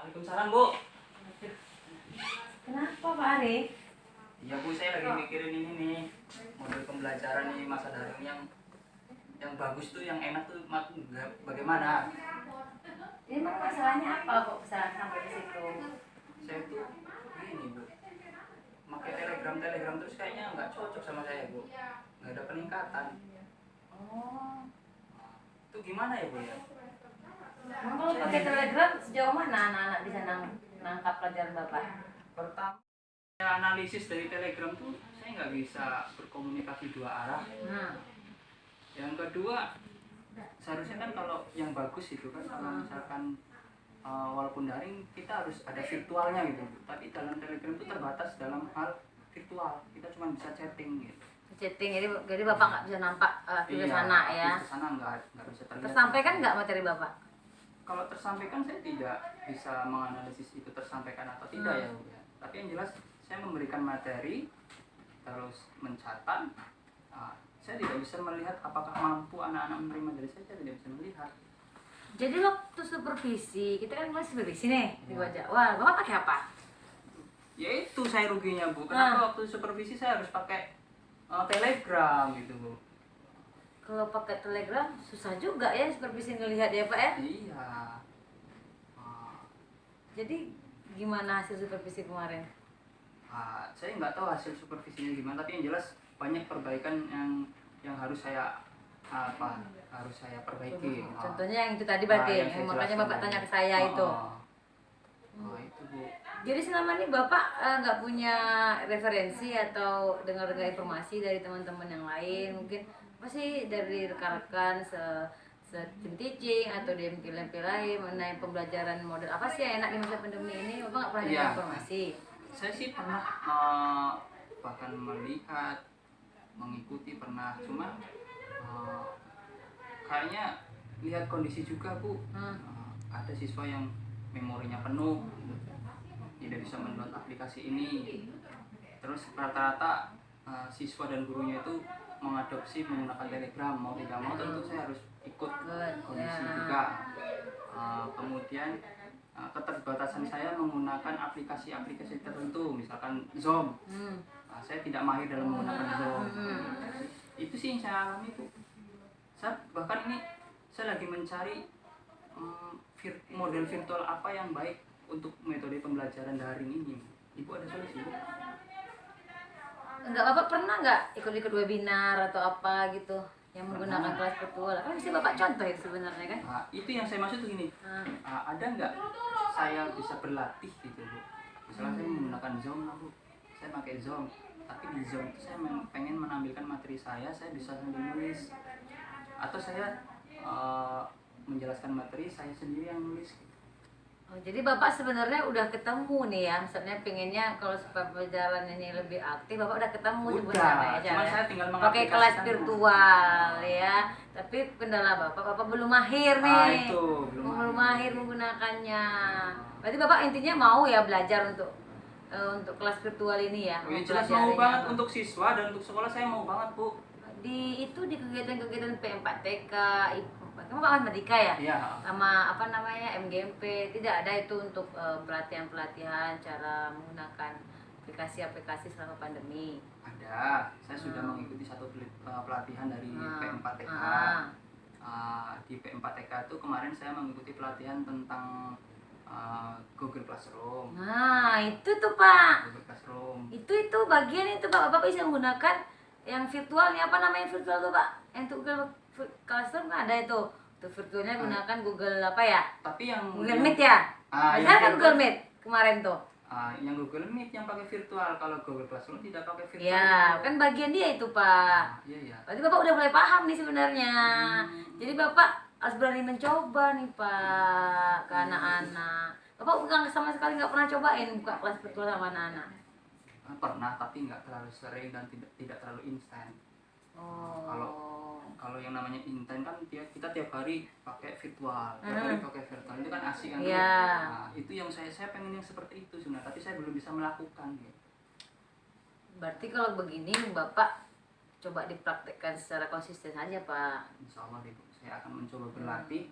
Waalaikumsalam, Bu. Kenapa Pak Arif? Iya, Bu, saya lagi mikirin ini nih. Model pembelajaran nih masa daring yang bagus tuh, yang enak tuh bagaimana? Emang masalahnya apa kok bisa sampai ke situ? Saya tuh gini, Bu. Pakai Telegram terus kayaknya nggak cocok sama saya, Bu. Nggak ada peningkatan. Oh, Itu gimana ya, Bu ya? emang kalau pakai Telegram sejauh mana anak-anak bisa nangkap pelajaran Bapak? Pertama, saya analisis dari Telegram tuh saya nggak bisa berkomunikasi dua arah. Yang kedua, seharusnya kan kalau yang bagus itu kan kalau misalkan walaupun daring kita harus ada virtualnya gitu, tapi dalam Telegram itu terbatas dalam hal virtual, kita cuma bisa chatting gitu. Chatting, jadi Bapak nggak bisa nampak aktivitas sana ya? Aktivitas sana nggak bisa terlihat. Tersampaikan nggak materi Bapak? Kalau tersampaikan saya tidak bisa menganalisis itu tersampaikan atau tidak ya, Bu ya. Tapi yang jelas saya memberikan materi terus mencatat. Saya tidak bisa melihat apakah mampu anak-anak menerima dari saya tidak bisa melihat. Jadi waktu supervisi, kita kan masih supervisi nih di wajah. Wah, Bapak pakai apa? Ya itu saya ruginya, Bu. Kenapa waktu supervisi saya harus pakai Telegram gitu, Bu? Kalau pakai Telegram susah juga ya supervisi ngelihat ya Pak ya? Iya. Jadi gimana hasil supervisi kemarin? Saya nggak tahu hasil supervisinya gimana, tapi yang jelas banyak perbaikan yang harus saya perbaiki. Contohnya yang itu tadi berarti, yang makanya Bapak tanya ke saya itu. Itu, Bu. Jadi selama ini Bapak nggak punya referensi atau dengar-dengar informasi dari teman-teman yang lain, mungkin apa sih dari rekan-rekan tim teaching atau di MPLMP lain mengenai pembelajaran model apa sih yang enak di masa pandemi ini? Bapak nggak pernah dengar informasi? Saya sih pernah bahkan melihat, mengikuti pernah, cuma kayaknya lihat kondisi juga, Bu. Ada siswa yang memorinya penuh, tidak bisa mendownload aplikasi ini. Terus rata-rata siswa dan gurunya itu mengadopsi menggunakan Telegram, mau tidak mau tentu saya harus ikut kondisi juga. Kemudian keterbatasan saya menggunakan aplikasi-aplikasi tertentu, misalkan Zoom. Saya tidak mahir dalam menggunakan Zoom. Itu sih yang saya alami, Bu. Bahkan ini saya lagi mencari model virtual apa yang baik untuk metode pembelajaran daring ini. Ibu ada solusi, Bu? Enggak, Bapak pernah nggak ikut-ikut webinar atau apa gitu yang menggunakan kelas virtual? Kan bisa Bapak contoh itu sebenarnya kan? Itu yang saya maksud tuh gini. Ada nggak saya bisa berlatih gitu, Bu? Misalnya saya menggunakan Zoom, Bu. Saya pakai Zoom, tapi di Zoom itu saya pengen menampilkan materi saya bisa sambil nulis. Atau saya menjelaskan materi saya sendiri yang nulis. Oh, jadi Bapak sebenarnya udah ketemu nih ya, maksudnya pengennya kalau supaya pelajaran ini lebih aktif, Bapak udah ketemu sebenarnya ya, cuma saya tinggal pakai kelas virtual ya. Tapi kendala Bapak belum mahir nih. Itu belum mahir menggunakannya. Berarti Bapak intinya mau ya belajar untuk kelas virtual ini ya? Jelas mau banget untuk siswa dan untuk sekolah saya mau banget, Bu. Di kegiatan-kegiatan P4TK, kamu Pak Matematika ya? Iya. Sama apa namanya MGMP, tidak ada itu untuk pelatihan-pelatihan cara menggunakan aplikasi-aplikasi selama pandemi? Ada, saya sudah mengikuti satu pelatihan dari P4TK. Di P4TK itu kemarin saya mengikuti pelatihan tentang Google Classroom. Nah itu tuh Pak. Google Classroom. Itu bagian itu Pak, Bapak bisa menggunakan yang virtualnya, apa namanya virtual tuh Pak? Yang Google Classroom kan ada itu. Tuh virtualnya gunakan Google apa ya? Tapi yang Google Meet ya? Benar kan Google Meet kemarin tuh? Yang Google Meet yang pakai virtual, kalau Google Classroom tidak pakai virtual. Ya, kan bagian dia itu Pak. Iya. Berarti Bapak udah mulai paham nih sebenarnya. Jadi Bapak harus berani mencoba nih Pak ke anak-anak. Bapak sama sekali nggak pernah cobain buka kelas virtual sama anak-anak? Pernah, tapi nggak terlalu sering dan tidak terlalu instan. Kalau yang namanya instan kan kita tiap hari pakai virtual, itu kan asik kan. Itu yang saya pengen yang seperti itu sebenarnya, tapi saya belum bisa melakukan. Berarti kalau begini Bapak coba dipraktekkan secara konsisten saja Pak. Insya Allah, saya akan mencoba berlatih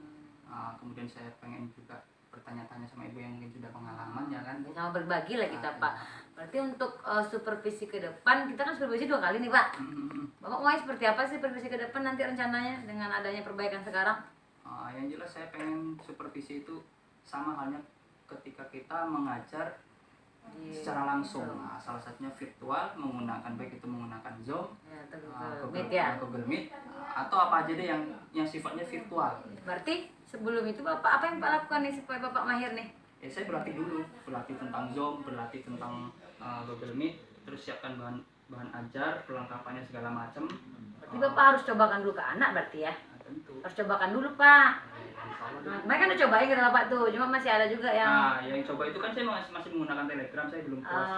Kemudian saya pengen juga bertanya-tanya sama ibu yang mungkin sudah pengalaman ya kan. Sama berbagi lah kita Pak. Berarti untuk supervisi ke depan kita kan supervisi 2 kali nih Pak. Bapak mau seperti apa sih supervisi ke depan nanti rencananya dengan adanya perbaikan sekarang? Yang jelas saya pengen supervisi itu sama halnya ketika kita mengajar secara langsung. Salah satunya virtual menggunakan baik itu menggunakan Zoom, Google Meet, atau apa aja deh yang sifatnya virtual. Berarti sebelum itu Bapak apa yang Pak lakukan nih supaya Bapak mahir nih? Ya saya berlatih dulu, berlatih tentang Zoom, berlatih tentang Google Meet, terus siapkan bahan ajar, perlengkapannya segala macam. Berarti Bapak harus cobakan dulu ke anak berarti ya? Tentu. Harus cobakan dulu Pak. Mereka udah cobain kata Bapak tuh, cuma masih ada juga yang... yang coba itu kan saya masih menggunakan Telegram, saya belum puas.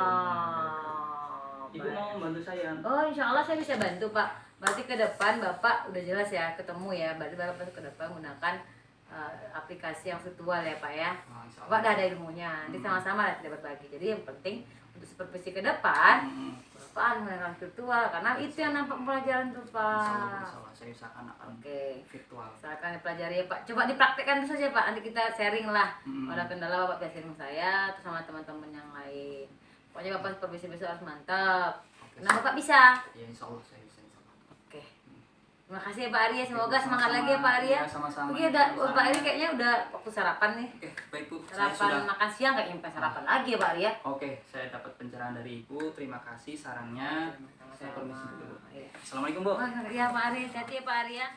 Ibu mau membantu saya? Oh, insya Allah saya bisa bantu Pak. Berarti ke depan Bapak udah jelas ya ketemu ya. Berarti Bapak ke depan menggunakan aplikasi yang virtual ya Pak ya. Bapak udah ada ilmunya. Nanti sama-sama lah kita berbagi. Jadi yang penting untuk supervisi ke depan Bapak menggunakan virtual karena itu yang nampak pelajaran tuh Pak. Insya Allah saya usahakan akan virtual. Usahakan dipelajari ya Pak. Coba dipraktekkan terus saja Pak. Nanti kita sharing lah. Ada kendala Bapak bisa sharing saya atau sama teman-teman yang lain. Pokoknya Bapak supervisi besok harus mantap. Nah Bapak bisa. Ya insya Allah saya bisa. Oke. Terima kasih ya Pak Ari. Semoga semangat lagi ya Pak Ari ya. Sama-sama. Oke, Pak Ari kayaknya udah waktu sarapan nih. Oke, baik Bu. Sarapan makan siang kayaknya sampai sarapan lagi ya Pak Ari ya. Oke, saya dapat pencerahan dari Ibu. Terima kasih sarannya. Saya permisi dulu. Assalamualaikum Bu. Ya Pak Ari, hati-hati ya Pak Ari ya.